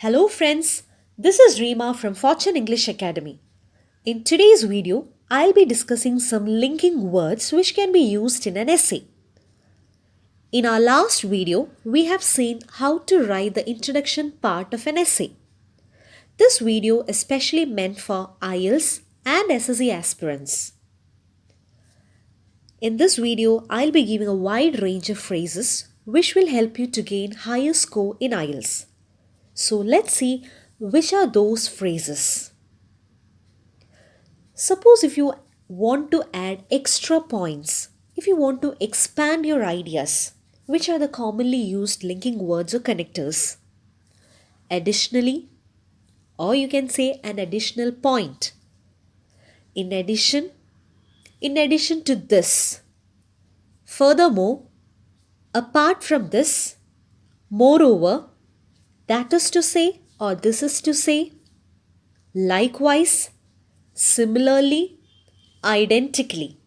Hello friends, this is Reema from Fortune English Academy. In today's video, I'll be discussing some linking words which can be used in an essay. In our last video, we have seen how to write the introduction part of an essay. This video is specially meant for IELTS and SSC aspirants. In this video, I'll be giving a wide range of phrases which will help you to gain higher score in IELTS. So let's see which are those phrases. Suppose if you want to add extra points, if you want to expand your ideas, which are the commonly used linking words or connectors? Additionally, or you can say an additional point. In addition to this. Furthermore, apart from this, moreover, that is to say, or this is to say, likewise, similarly, identically.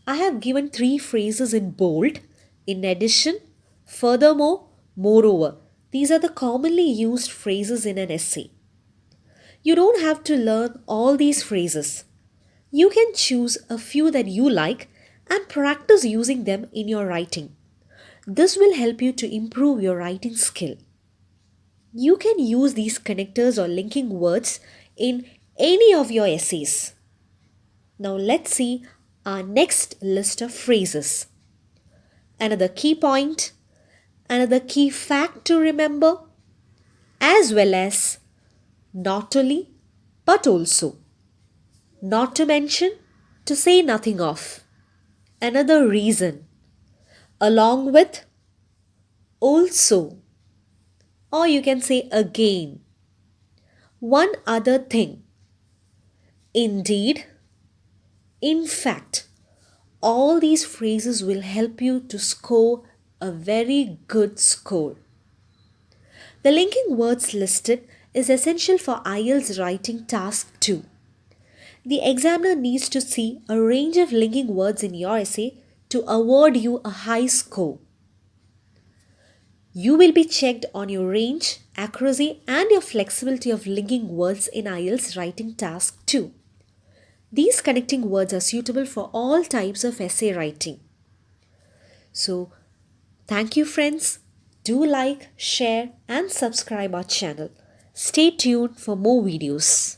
I have given 3 phrases in bold. In addition, furthermore, moreover. These are the commonly used phrases in an essay. You don't have to learn all these phrases. You can choose a few that you like and practice using them in your writing. This will help you to improve your writing skill. You can use these connectors or linking words in any of your essays. Now let's see our next list of phrases. Another key point, another key fact to remember, as well as not only but also. Not to mention, to say nothing of. Another reason, along with, also. Or you can say again. One other thing. Indeed. In fact. All these phrases will help you to score a very good score. The linking words listed is essential for IELTS writing task 2. The examiner needs to see a range of linking words in your essay to award you a high score. You will be checked on your range, accuracy and your flexibility of linking words in IELTS writing task 2. These connecting words are suitable for all types of essay writing. So, thank you friends. Do like, share and subscribe our channel. Stay tuned for more videos.